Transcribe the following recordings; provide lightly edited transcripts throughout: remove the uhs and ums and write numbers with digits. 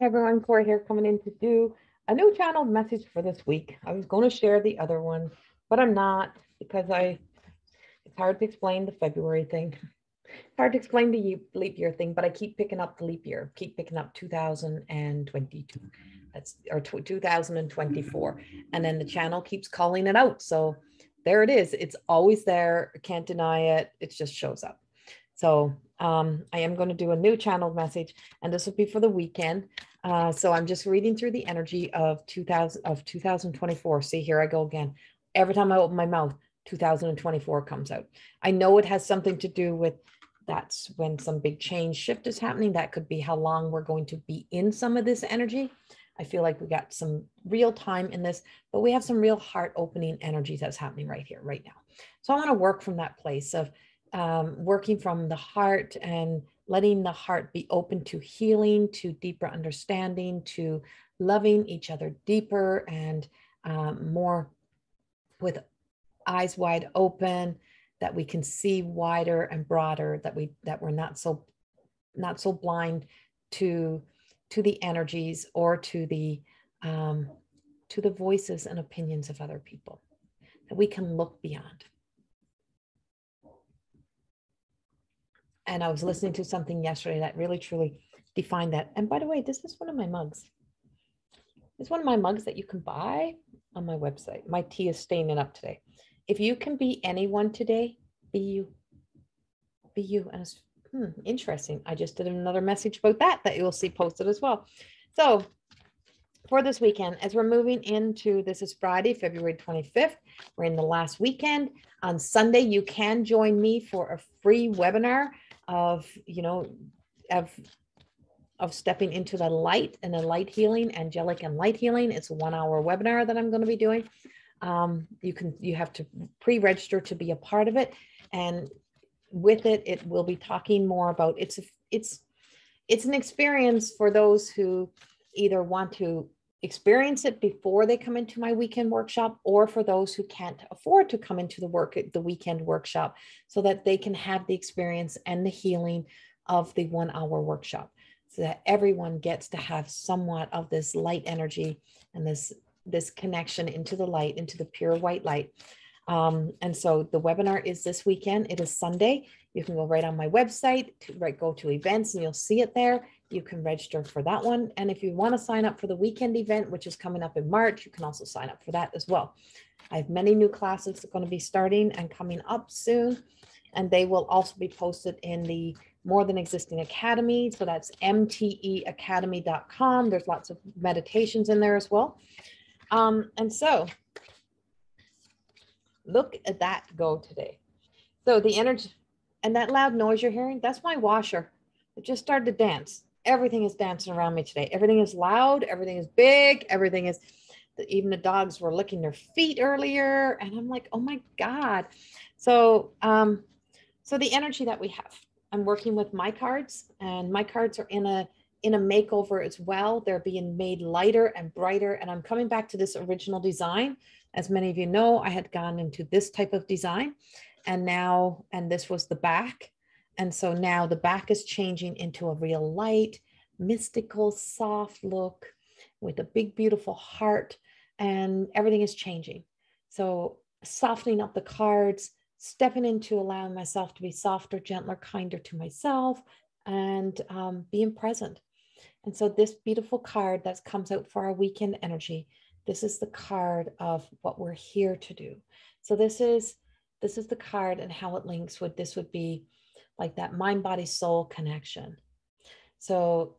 Hey everyone, Corrie here coming in to do a new channel message for this week. I was going to share the other one, but I'm not because it's hard to explain the February thing. It's hard to explain the leap year thing, but I keep picking up the leap year, keep picking up 2022. That's or 2024. And then the channel keeps calling it out. So there it is. It's always there. I can't deny it. It just shows up. So I am going to do a new channel message, and this will be for the weekend. So I'm just reading through the energy of 2024. See, here I go again. Every time I open my mouth, 2024 comes out. I know it has something to do with that's when some big change shift is happening. That could be how long we're going to be in some of this energy. I feel like we got some real time in this, but we have some real heart opening energy that's happening right here, right now. So I want to work from that place of working from the heart and letting the heart be open to healing, to deeper understanding, to loving each other deeper and more with eyes wide open, that we can see wider and broader, that we're not so blind to the energies or to the voices and opinions of other people, that we can look beyond. And I was listening to something yesterday that really truly defined that. And by the way, this is one of my mugs. It's one of my mugs that you can buy on my website. My tea is staining up today. If you can be anyone today, be you. Be you. And it's interesting. I just did another message about that you'll see posted as well. So for this weekend, as we're moving into, this is Friday, February 25th. We're in the last weekend. On Sunday, you can join me for a free webinar of stepping into the light and the light healing, angelic and light healing. It's a 1-hour webinar that I'm going to be doing. You have to pre-register to be a part of it. And with it, it will be talking more about, it's an experience for those who either want to experience it before they come into my weekend workshop, or for those who can't afford to come into the weekend workshop, so that they can have the experience and the healing of the 1-hour workshop, so that everyone gets to have somewhat of this light energy and this connection into the light, into the pure white light. And so the webinar is this weekend. It is Sunday. You can go right on my website, go to events, and you'll see it there. You can register for that one. And if you want to sign up for the weekend event, which is coming up in March, you can also sign up for that as well. I have many new classes that are going to be starting and coming up soon. And they will also be posted in the More Than Existing Academy. So that's mteacademy.com. There's lots of meditations in there as well. And so look at that go today. So the energy and that loud noise you're hearing, that's my washer. It just started to dance. Everything is dancing around me today. Everything is loud. Everything is big. Everything is, even the dogs were licking their feet earlier. And I'm like, oh my God. So, so the energy that we have, I'm working with my cards, and my cards are in a makeover as well. They're being made lighter and brighter. And I'm coming back to this original design. As many of you know, I had gone into this type of design, and this was the back. And so now the back is changing into a real light, mystical, soft look with a big, beautiful heart, and everything is changing. So softening up the cards, stepping into allowing myself to be softer, gentler, kinder to myself, and being present. And so this beautiful card that comes out for our weekend energy, this is the card of what we're here to do. So this is the card, and how it links with this would be like that mind, body, soul connection. So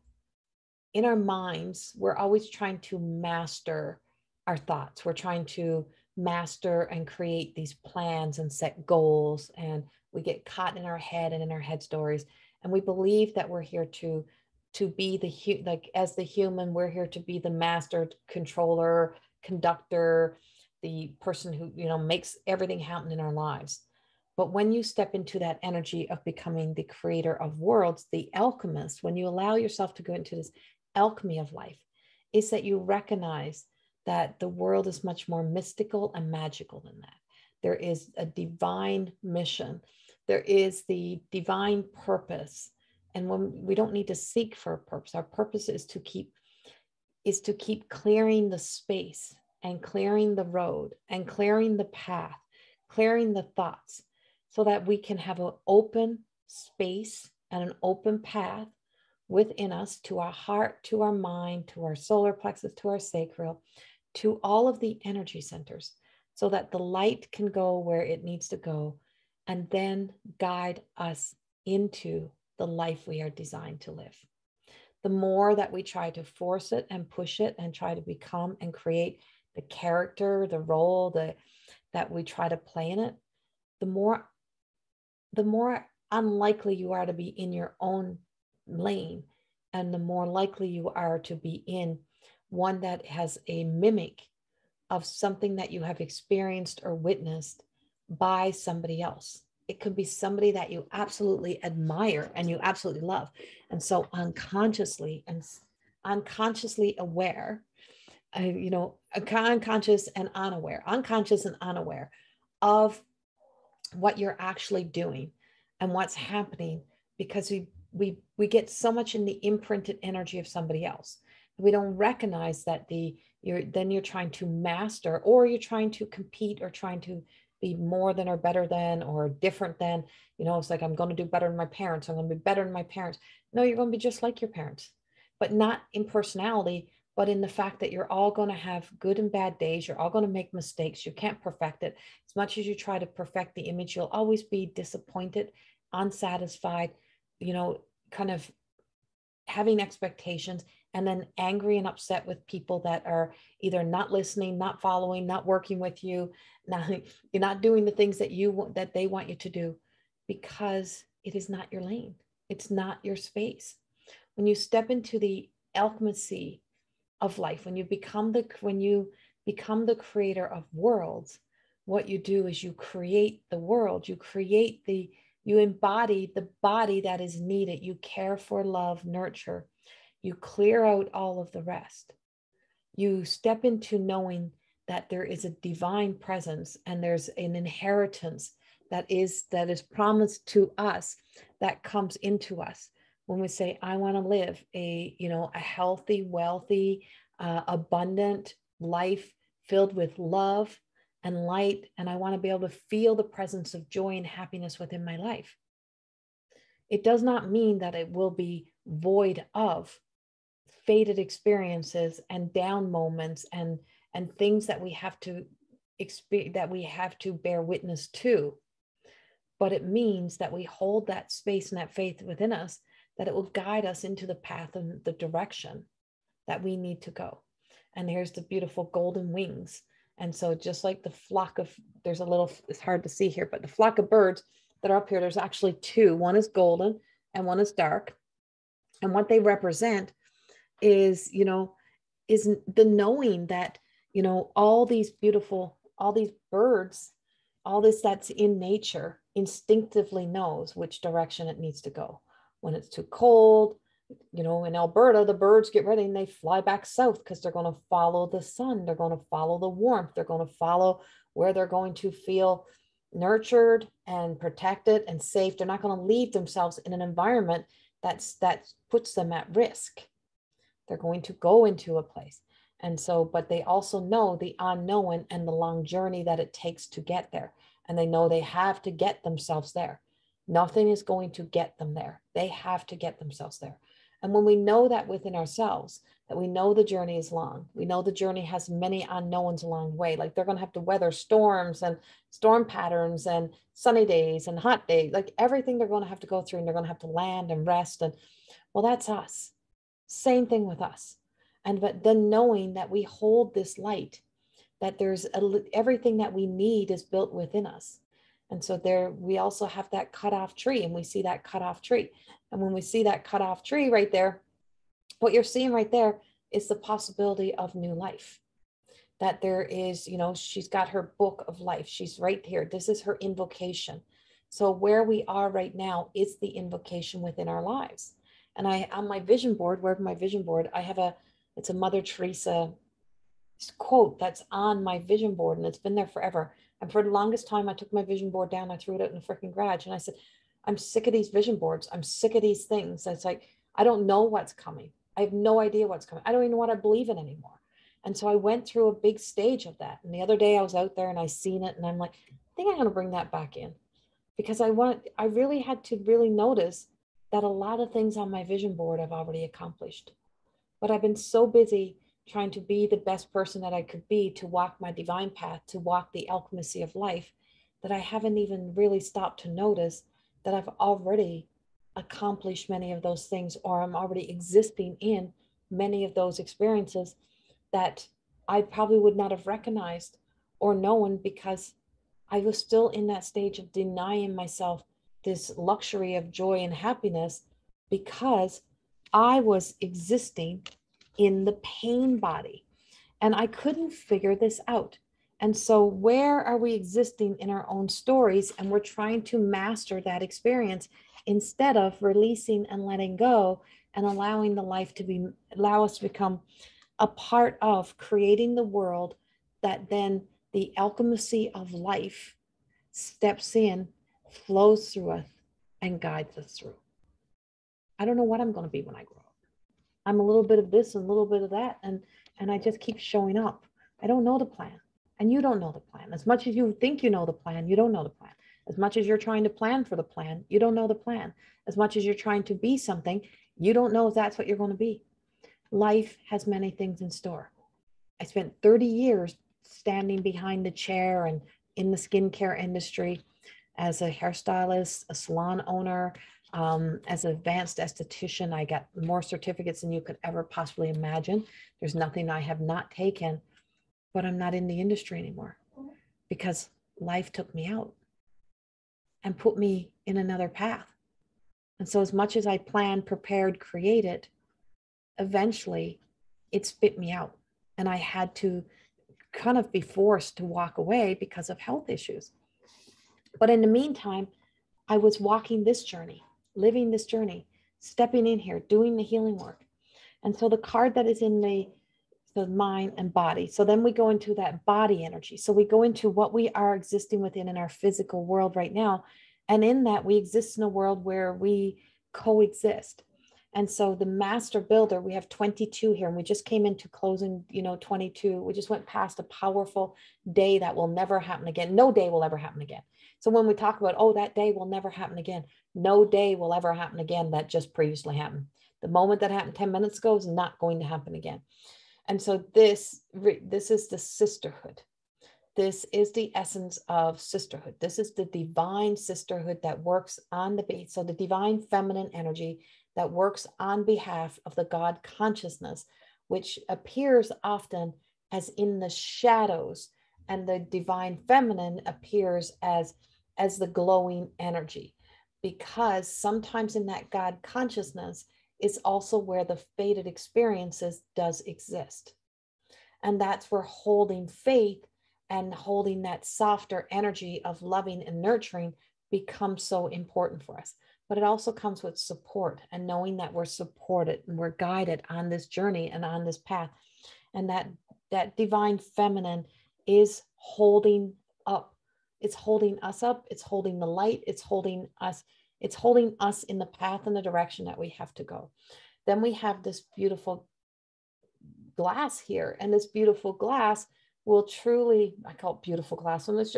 in our minds, we're always trying to master our thoughts. We're trying to master and create these plans and set goals. And we get caught in our head and in our head stories. And we believe that we're here to be as the human, we're here to be the master, controller, conductor, the person who, makes everything happen in our lives. But when you step into that energy of becoming the creator of worlds, the alchemist, when you allow yourself to go into this alchemy of life, is that you recognize that the world is much more mystical and magical than that. There is a divine mission. There is the divine purpose. And when we don't need to seek for a purpose, our purpose is to keep is to keep clearing the space and clearing the road and clearing the path, clearing the thoughts, so that we can have an open space and an open path within us to our heart, to our mind, to our solar plexus, to our sacral, to all of the energy centers, so that the light can go where it needs to go and then guide us into the life we are designed to live. The more that we try to force it and push it and try to become and create the character, the role that we try to play in it, the more unlikely you are to be in your own lane, and the more likely you are to be in one that has a mimic of something that you have experienced or witnessed by somebody else. It could be somebody that you absolutely admire and you absolutely love. And so unconsciously aware, unconscious and unaware of what you're actually doing and what's happening, because we get so much in the imprinted energy of somebody else. We don't recognize that you're trying to master, or you're trying to compete, or trying to be more than or better than or different than. It's like, I'm going to do better than my parents. I'm going to be better than my parents. No, you're going to be just like your parents, but not in personality, but in the fact that you're all going to have good and bad days. You're all going to make mistakes. You can't perfect it. As much as you try to perfect the image, you'll always be disappointed, unsatisfied, kind of having expectations, and then angry and upset with people that are either not listening, not following, not working with you. You're not doing the things that they want you to do, because it is not your lane. It's not your space. When you step into the alchemy of life, when you become the creator of worlds, what you do is you create the world. You embody the body that is needed. You care for, love, nurture. You clear out all of the rest. You step into knowing that there is a divine presence and there's an inheritance that is promised to us, that comes into us when we say, I want to live a healthy, wealthy, abundant life filled with love and light, and I want to be able to feel the presence of joy and happiness within my life. It does not mean that it will be void of faded experiences and down moments and things that we have to experience, that we have to bear witness to. But it means that we hold that space and that faith within us, that it will guide us into the path and the direction that we need to go. And here's the beautiful golden wings. And so just like the flock of, it's hard to see here, but the flock of birds that are up here, there's actually two. One is golden and one is dark. And what they represent is the knowing that, all these birds, all this that's in nature instinctively knows which direction it needs to go. When it's too cold, in Alberta, the birds get ready and they fly back south because they're going to follow the sun. They're going to follow the warmth. They're going to follow where they're going to feel nurtured and protected and safe. They're not going to leave themselves in an environment that puts them at risk. They're going to go into a place. And so, but they also know the unknown and the long journey that it takes to get there. And they know they have to get themselves there. Nothing is going to get them there. They have to get themselves there. And when we know that within ourselves, that we know the journey is long, we know the journey has many unknowns along the way, like they're going to have to weather storms and storm patterns and sunny days and hot days, like everything they're going to have to go through, and they're going to have to land and rest. And well, that's us. Same thing with us. But then knowing that we hold this light, that there's everything that we need is built within us. And so we also have that cutoff tree, and we see that cutoff tree. And when we see that cutoff tree right there, what you're seeing right there is the possibility of new life. That there is, she's got her book of life. She's right here. This is her invocation. So where we are right now is the invocation within our lives. And on my vision board, I have it's a Mother Teresa quote that's on my vision board, and it's been there forever. And for the longest time, I took my vision board down, I threw it out in the freaking garage, and I said, I'm sick of these vision boards. I'm sick of these things. And it's like, I don't know what's coming. I have no idea what's coming. I don't even know what I believe in anymore. And so I went through a big stage of that. And the other day I was out there and I seen it and I'm like, I think I'm going to bring that back in, because I really had to really notice that a lot of things on my vision board I've already accomplished. But I've been so busy trying to be the best person that I could be, to walk my divine path, to walk the alchemy of life, that I haven't even really stopped to notice that I've already accomplished many of those things, or I'm already existing in many of those experiences that I probably would not have recognized or known, because I was still in that stage of denying myself this luxury of joy and happiness, because I was existing in the pain body and I couldn't figure this out. And so where are we existing in our own stories, and we're trying to master that experience instead of releasing and letting go and allowing the life to allow us to become a part of creating the world that then the alchemy of life steps in, flows through us, and guides us through. I don't know what I'm going to be when I grow up. I'm a little bit of this and a little bit of that, and I just keep showing up. I don't know the plan, and you don't know the plan. As much as you think you know the plan, you don't know the plan. As much as you're trying to plan for the plan, you don't know the plan. As much as you're trying to be something, you don't know if that's what you're going to be. Life has many things in store. I spent 30 years standing behind the chair and in the skincare industry as a hairstylist, a salon owner, as an advanced esthetician. I got more certificates than you could ever possibly imagine. There's nothing I have not taken, but I'm not in the industry anymore because life took me out and put me in another path. And so as much as I planned, prepared, created, eventually it spit me out. And I had to kind of be forced to walk away because of health issues. But in the meantime, I was walking this journey, living this journey, stepping in here, doing the healing work. And so the card that is in the mind and body. So then we go into that body energy. So we go into what we are existing within in our physical world right now. And in that, we exist in a world where we coexist. And so the master builder, we have 22 here, and we just came into closing, 22. We just went past a powerful day that will never happen again. No day will ever happen again. So when we talk about, oh, that day will never happen again, no day will ever happen again that just previously happened. The moment that happened 10 minutes ago is not going to happen again. And so this is the sisterhood. This is the essence of sisterhood. This is the divine sisterhood that works on the base. So the divine feminine energy that works on behalf of the God consciousness, which appears often as in the shadows, and the divine feminine appears as the glowing energy, because sometimes in that God consciousness is also where the fated experiences does exist. And that's where holding faith and holding that softer energy of loving and nurturing becomes so important for us. But it also comes with support and knowing that we're supported and we're guided on this journey and on this path. And that divine feminine is holding up. It's holding us up. It's holding the light. It's holding us. It's holding us in the path and the direction that we have to go. Then we have this beautiful glass here, and this beautiful glass will truly, I call it beautiful glass, and it's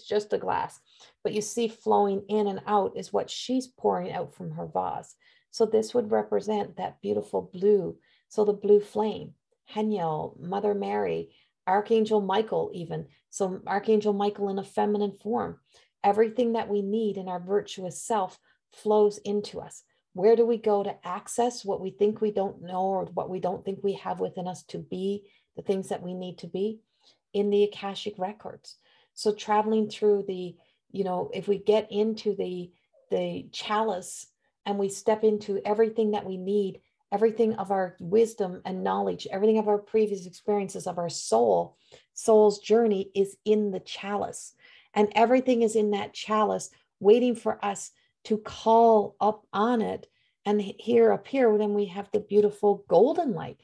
just a glass, but you see flowing in and out is what she's pouring out from her vase. So this would represent that beautiful blue. So the blue flame, Heniel, Mother Mary, Archangel Michael even. So Archangel Michael in a feminine form. Everything that we need in our virtuous self flows into us. Where do we go to access what we think we don't know or what we don't think we have within us to be the things that we need to be? In the Akashic records. So traveling through the, if we get into the chalice and we step into everything that we need, everything of our wisdom and knowledge, everything of our previous experiences of our soul's journey is in the chalice. And everything is in that chalice waiting for us to call up on it. And up here, then we have the beautiful golden light.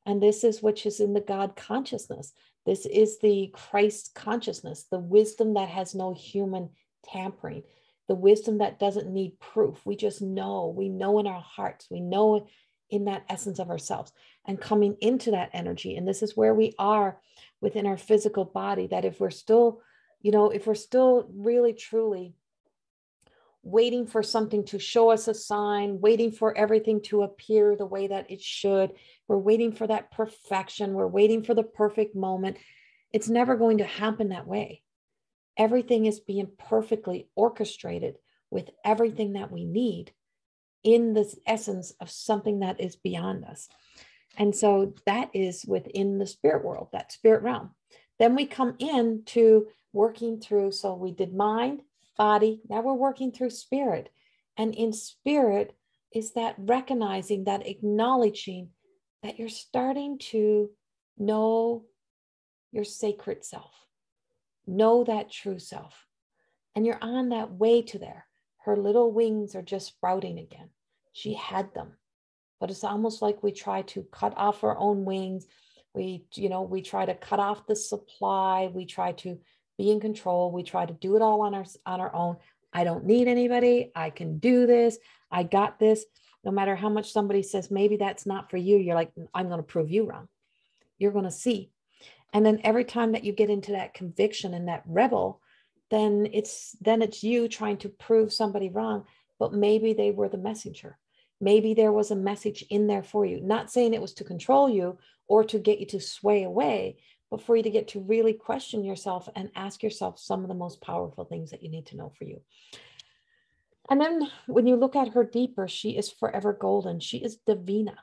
And this is which is in the God consciousness. This is the Christ consciousness, the wisdom that has no human tampering, the wisdom that doesn't need proof. We just know, we know in our hearts, we know in that essence of ourselves and coming into that energy. And this is where we are within our physical body, that if we're still, if we're still really truly waiting for something to show us a sign, waiting for everything to appear the way that it should, we're waiting for that perfection, we're waiting for the perfect moment, it's never going to happen that way. Everything is being perfectly orchestrated with everything that we need in this essence of something that is beyond us. And so that is within the spirit world, that spirit realm. Then we come into working through, so we did mind, body, now we're working through spirit. And in spirit is that recognizing, that acknowledging that you're starting to know your sacred self, know that true self. And you're on that way to there. Her little wings are just sprouting again. She had them, but it's almost like we try to cut off our own wings. We try to cut off the supply. We try to be in control. We try to do it all on our own. I don't need anybody. I can do this. I got this. No matter how much somebody says, maybe that's not for you, you're like, I'm going to prove you wrong. You're going to see. And then every time that you get into that conviction and that rebel, then it's you trying to prove somebody wrong, but maybe they were the messenger. Maybe there was a message in there for you, not saying it was to control you or to get you to sway away, but for you to get to really question yourself and ask yourself some of the most powerful things that you need to know for you. And then when you look at her deeper, she is forever golden. She is Divina.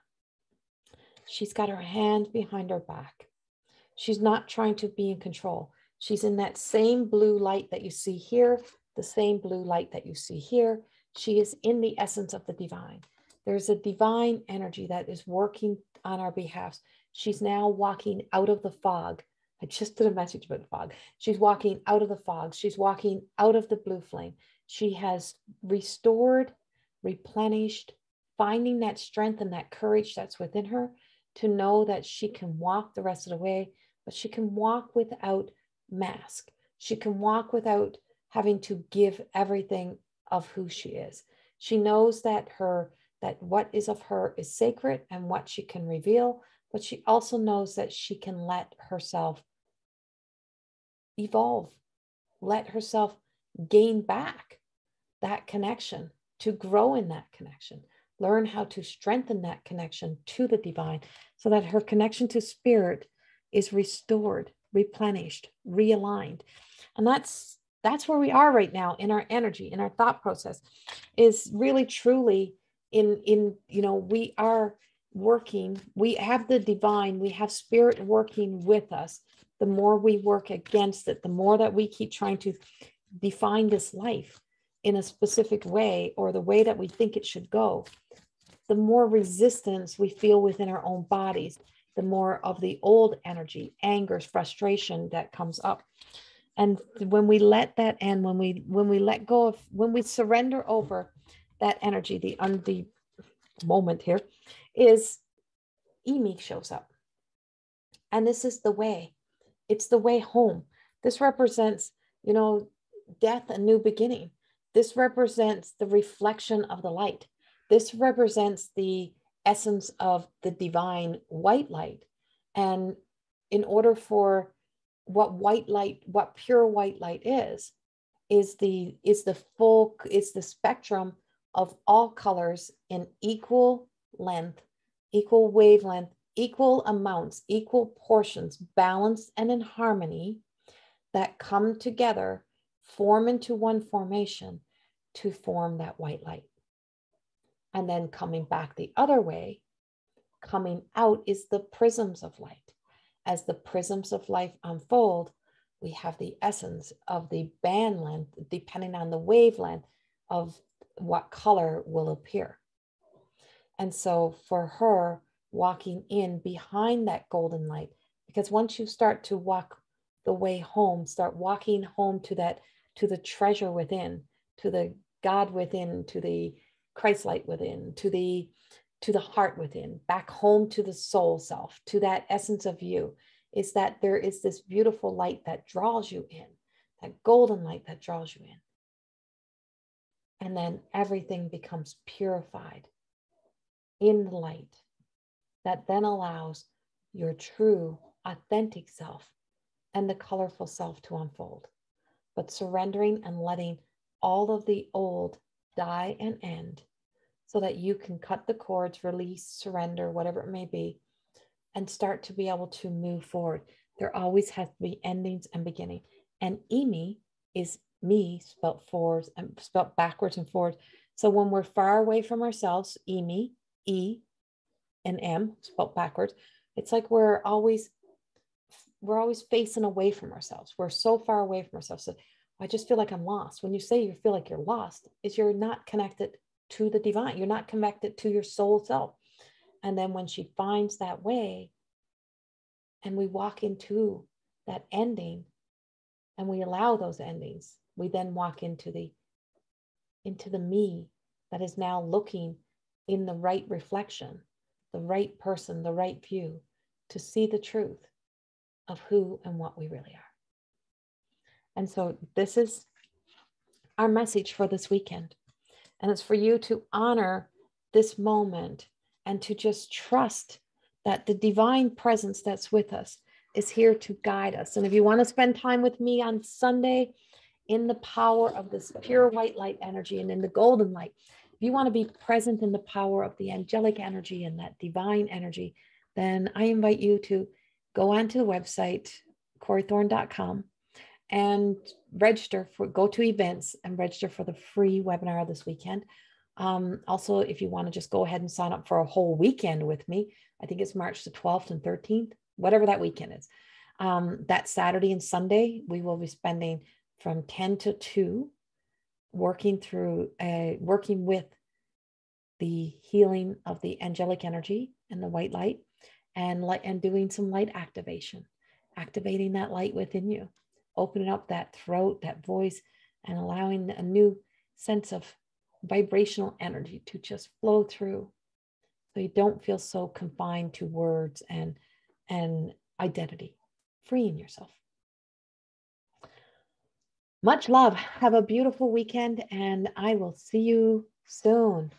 She's got her hand behind her back. She's not trying to be in control. She's in that same blue light that you see here, the same blue light that you see here. She is in the essence of the divine. There's a divine energy that is working on our behalf. She's now walking out of the fog. I just did a message about the fog. She's walking out of the fog. She's walking out of the blue flame. She has restored, replenished, finding that strength and that courage that's within her to know that she can walk the rest of the way, but she can walk without mask. She can walk without having to give everything of who she is. She knows that what is of her is sacred and what she can reveal, but she also knows that she can let herself evolve, let herself gain back that connection, to grow in that connection, learn how to strengthen that connection to the divine so that her connection to spirit is restored, replenished, realigned. And that's where we are right now in our energy, in our thought process, is really truly we are working, we have the divine, we have spirit working with us. The more we work against it, the more that we keep trying to define this life in a specific way or the way that we think it should go, the more resistance we feel within our own bodies, the more of the old energy, anger, frustration that comes up. And when we let that end, when we let go of, when we surrender over that energy, the moment here is Emi shows up. And this is the way. It's the way home. This represents, death, a new beginning. This represents the reflection of the light. This represents the essence of the divine white light. And in order for what pure white light is the spectrum of all colors in equal length, equal wavelength, equal amounts, equal portions, balanced and in harmony, that come together, form into one formation to form that white light. And then coming back the other way, coming out is the prisms of light. As the prisms of life unfold, we have the essence of the band length, depending on the wavelength of what color will appear. And so for her, walking in behind that golden light, because once you start to walk the way home, start walking home to the treasure within, to the God within, to the Christ light within, to the heart within, back home to the soul self, to that essence of you, is that there is this beautiful light that draws you in, that golden light that draws you in. And then everything becomes purified in the light that then allows your true, authentic self and the colorful self to unfold. But surrendering and letting all of the old die and end so that you can cut the cords, release, surrender, whatever it may be, and start to be able to move forward. There always has to be endings and beginning. And Emi is me spelled forwards and spelled backwards and forwards. So when we're far away from ourselves, Emi, E and M spelled backwards, it's like we're always facing away from ourselves. We're so far away from ourselves. So I just feel like I'm lost. When you say you feel like you're lost, is you're not connected to the divine. You're not connected to your soul self. And then when she finds that way and we walk into that ending and we allow those endings, we then walk into the me that is now looking in the right reflection, the right person, the right view to see the truth of who and what we really are. And so this is our message for this weekend. And it's for you to honor this moment and to just trust that the divine presence that's with us is here to guide us. And if you want to spend time with me on Sunday in the power of this pure white light energy and in the golden light, if you want to be present in the power of the angelic energy and that divine energy, then I invite you to go onto the website, CorrieThorne.com, and go to events and register for the free webinar this weekend. Also, if you want to just go ahead and sign up for a whole weekend with me, I think it's March the 12th and 13th, whatever that weekend is. That Saturday and Sunday, we will be spending from 10 to 2 working with the healing of the angelic energy and the white light and doing some light activation, activating that light within you, opening up that throat, that voice, and allowing a new sense of vibrational energy to just flow through so you don't feel so confined to words and identity, freeing yourself. Much love. Have a beautiful weekend, and I will see you soon.